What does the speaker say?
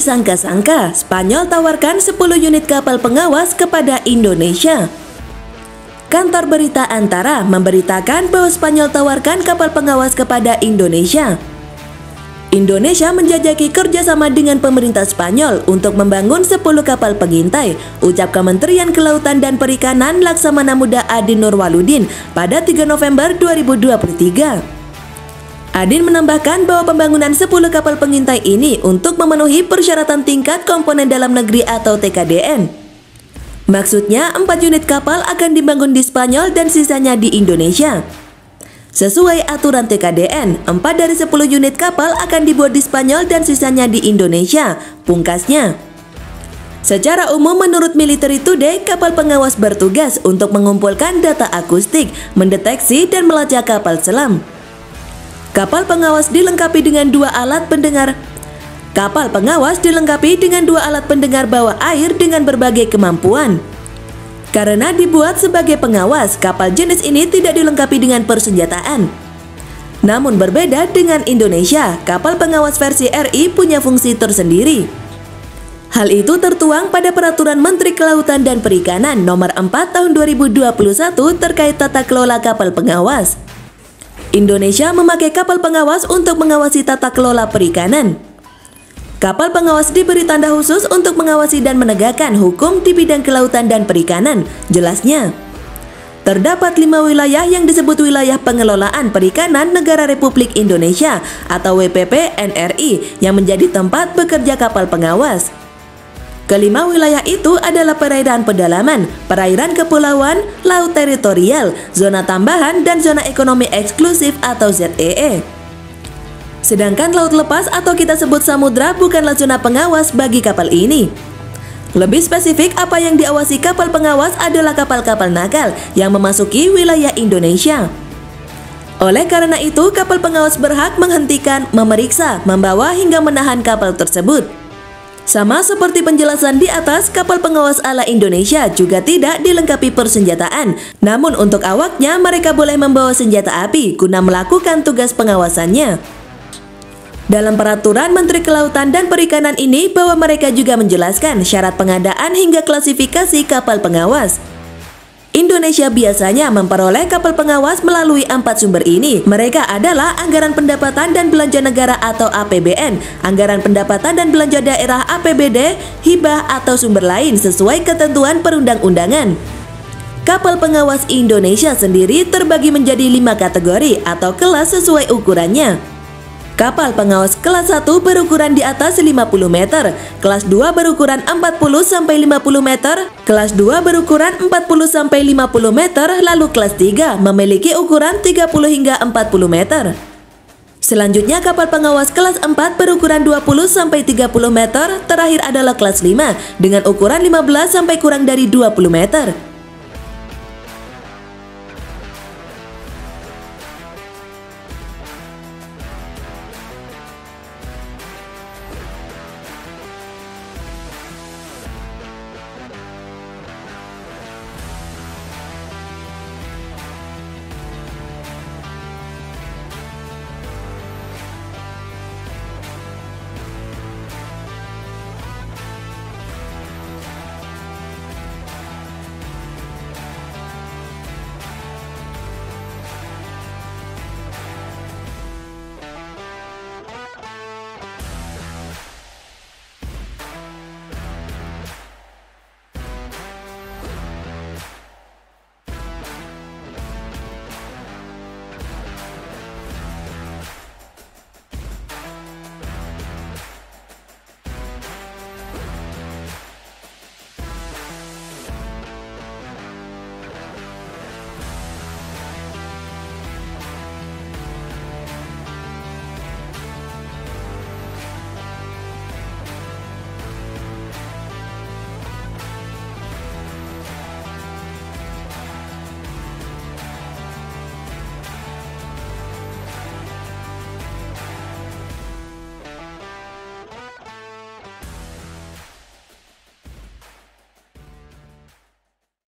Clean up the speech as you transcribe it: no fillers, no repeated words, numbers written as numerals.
disangka-sangka, Spanyol tawarkan 10 unit kapal pengawas kepada Indonesia. Kantor berita Antara memberitakan bahwa Spanyol tawarkan kapal pengawas kepada Indonesia. Indonesia menjajaki kerjasama dengan pemerintah Spanyol untuk membangun 10 kapal pengintai, ucap Kementerian Kelautan dan Perikanan Laksamana Muda Adin Nurwaluddin pada 3 November 2023. Adin menambahkan bahwa pembangunan 10 kapal pengintai ini untuk memenuhi persyaratan tingkat komponen dalam negeri atau TKDN. Maksudnya 4 unit kapal akan dibangun di Spanyol dan sisanya di Indonesia. Sesuai aturan TKDN, 4 dari 10 unit kapal akan dibuat di Spanyol dan sisanya di Indonesia, pungkasnya. Secara umum menurut Military Today, kapal pengawas bertugas untuk mengumpulkan data akustik, mendeteksi dan melacak kapal selam. Kapal pengawas dilengkapi dengan 2 alat pendengar. Kapal pengawas dilengkapi dengan 2 alat pendengar bawah air dengan berbagai kemampuan. Karena dibuat sebagai pengawas, kapal jenis ini tidak dilengkapi dengan persenjataan. Namun berbeda dengan Indonesia, kapal pengawas versi RI punya fungsi tersendiri. Hal itu tertuang pada Peraturan Menteri Kelautan dan Perikanan Nomor 4 Tahun 2021 terkait tata kelola kapal pengawas. Indonesia memakai kapal pengawas untuk mengawasi tata kelola perikanan. Kapal pengawas diberi tanda khusus untuk mengawasi dan menegakkan hukum di bidang kelautan dan perikanan, jelasnya. Terdapat 5 wilayah yang disebut wilayah pengelolaan perikanan Negara Republik Indonesia atau WPP NRI yang menjadi tempat bekerja kapal pengawas. Kelima wilayah itu adalah perairan pedalaman, perairan kepulauan, laut teritorial, zona tambahan, dan zona ekonomi eksklusif atau ZEE. Sedangkan laut lepas atau kita sebut samudra bukanlah zona pengawas bagi kapal ini. Lebih spesifik, apa yang diawasi kapal pengawas adalah kapal-kapal nakal yang memasuki wilayah Indonesia. Oleh karena itu, kapal pengawas berhak menghentikan, memeriksa, membawa hingga menahan kapal tersebut. Sama seperti penjelasan di atas, kapal pengawas ala Indonesia juga tidak dilengkapi persenjataan. Namun untuk awaknya mereka boleh membawa senjata api guna melakukan tugas pengawasannya. Dalam Peraturan Menteri Kelautan dan Perikanan ini bahwa mereka juga menjelaskan syarat pengadaan hingga klasifikasi kapal pengawas. Indonesia biasanya memperoleh kapal pengawas melalui 4 sumber ini. Mereka adalah Anggaran Pendapatan dan Belanja Negara atau APBN, Anggaran Pendapatan dan Belanja Daerah APBD, hibah atau sumber lain sesuai ketentuan perundang-undangan. Kapal pengawas Indonesia sendiri terbagi menjadi 5 kategori atau kelas sesuai ukurannya. Kapal pengawas kelas 1 berukuran di atas 50 meter, kelas 2 berukuran 40-50 meter, kelas 2 berukuran 40-50 meter, lalu kelas 3 memiliki ukuran 30 hingga 40 meter. Selanjutnya kapal pengawas kelas 4 berukuran 20-30 meter, terakhir adalah kelas 5 dengan ukuran 15 sampai kurang dari 20 meter.